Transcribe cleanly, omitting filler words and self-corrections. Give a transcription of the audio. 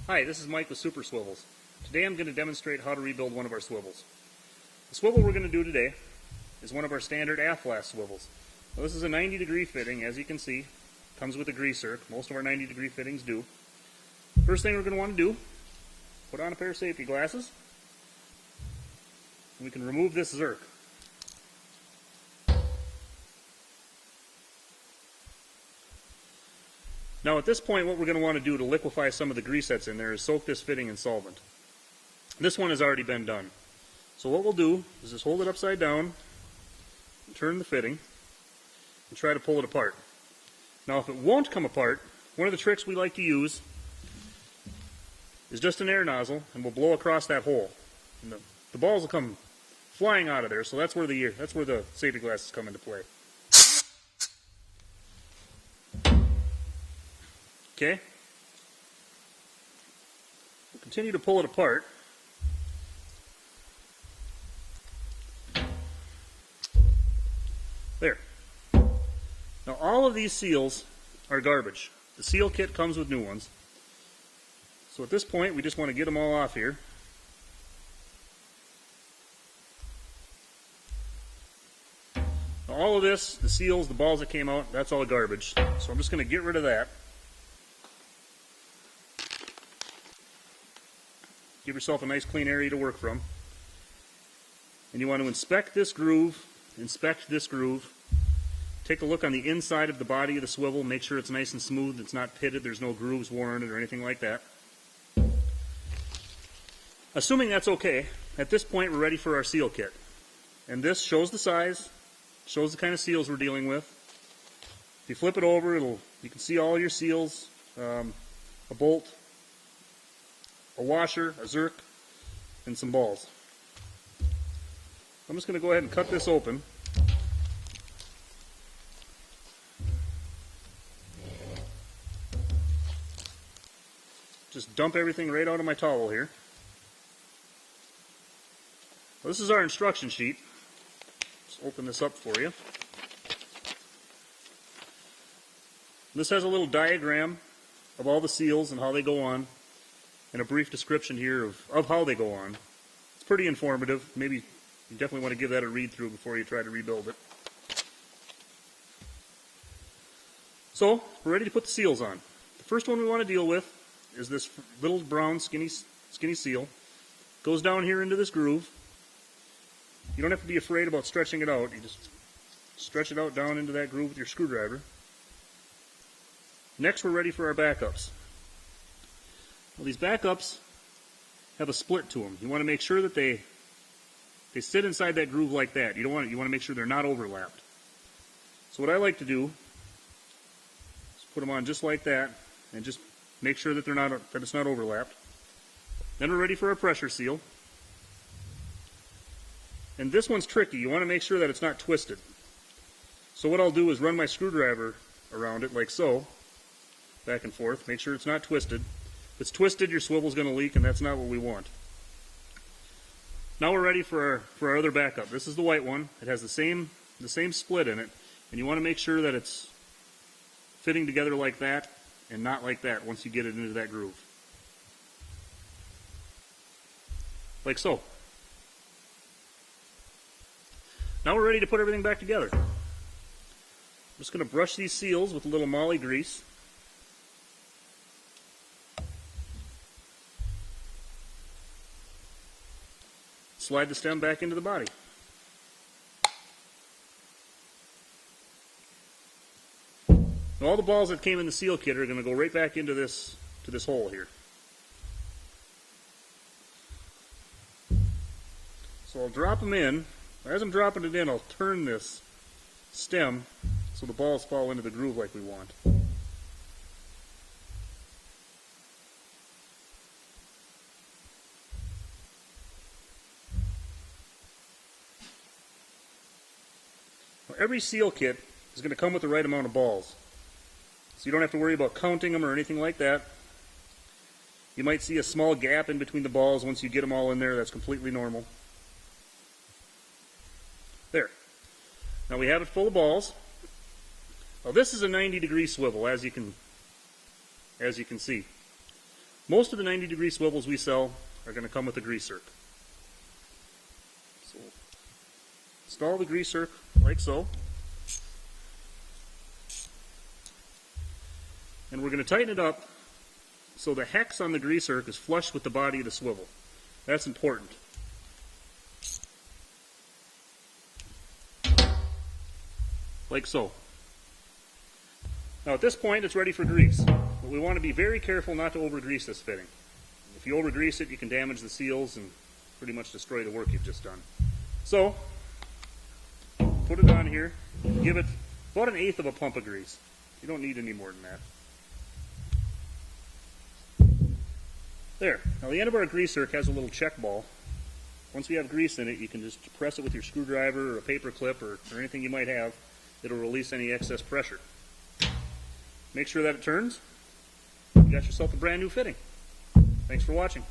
Hi, this is Mike with Super Swivels. Today I'm going to demonstrate how to rebuild one of our swivels. The swivel we're going to do today is one of our standard Aflas swivels. Now, this is a 90-degree fitting, as you can see. Comes with a grease zerk. Most of our 90-degree fittings do. First thing we're going to want to do, put on a pair of safety glasses. And we can remove this zerk. Now at this point, what we're going to want to do to liquefy some of the grease that's in there is soak this fitting in solvent. This one has already been done. So what we'll do is just hold it upside down, turn the fitting, and try to pull it apart. Now if it won't come apart, one of the tricks we like to use is just an air nozzle, and we'll blow across that hole. And the balls will come flying out of there, so that's where the safety glasses come into play. Okay, we'll continue to pull it apart. There. Now all of these seals are garbage. The seal kit comes with new ones. So at this point we just want to get them all off here. Now all of this, the seals, the balls that came out, that's all garbage. So I'm just going to get rid of that. Give yourself a nice clean area to work from. And you want to inspect this groove, take a look on the inside of the body of the swivel, make sure it's nice and smooth, it's not pitted, there's no grooves worn in it or anything like that. Assuming that's okay, at this point we're ready for our seal kit. And this shows the size, shows the kind of seals we're dealing with. If you flip it over, you can see all your seals, a bolt, a washer, a zerk, and some balls. I'm just going to go ahead and cut this open. Just dump everything right out of my towel here. Well, this is our instruction sheet. Just open this up for you. This has a little diagram of all the seals and how they go on, and a brief description here of how they go on. It's pretty informative. Maybe you definitely want to give that a read through before you try to rebuild it. So, we're ready to put the seals on. The first one we want to deal with is this little brown skinny seal. Goes down here into this groove. You don't have to be afraid about stretching it out. You just stretch it out down into that groove with your screwdriver. Next, we're ready for our backups. Well, these backups have a split to them. You want to make sure that they sit inside that groove like that. You want to make sure they're not overlapped. So what I like to do is put them on just like that, and just make sure that it's not overlapped. Then we're ready for our pressure seal. And this one's tricky. You want to make sure that it's not twisted. So what I'll do is run my screwdriver around it like so, back and forth. Make sure it's not twisted. If it's twisted, your swivel's going to leak, and that's not what we want. Now we're ready for our other backup. This is the white one. It has the same split in it, and you want to make sure that it's fitting together like that and not like that once you get it into that groove. Like so. Now we're ready to put everything back together. I'm just going to brush these seals with a little moly grease. Slide the stem back into the body. Now all the balls that came in the seal kit are going to go right back into this hole here. So I'll drop them in. As I'm dropping it in, I'll turn this stem so the balls fall into the groove like we want. Every seal kit is going to come with the right amount of balls. So you don't have to worry about counting them or anything like that. You might see a small gap in between the balls once you get them all in there. That's completely normal. There. Now we have it full of balls. Now this is a 90-degree swivel, as you can see. Most of the 90-degree swivels we sell are going to come with a grease zerk. So install the grease zerk like so. And we're going to tighten it up so the hex on the grease zerk is flush with the body of the swivel. That's important. Like so. Now at this point it's ready for grease, but we want to be very careful not to over-grease this fitting. If you over-grease it, you can damage the seals and pretty much destroy the work you've just done. So, put it on here, give it about 1/8 of a pump of grease. You don't need any more than that. There. Now the end of our grease zerk has a little check ball. Once we have grease in it, you can just press it with your screwdriver or a paper clip or anything you might have. It'll release any excess pressure. Make sure that it turns. You got yourself a brand new fitting. Thanks for watching.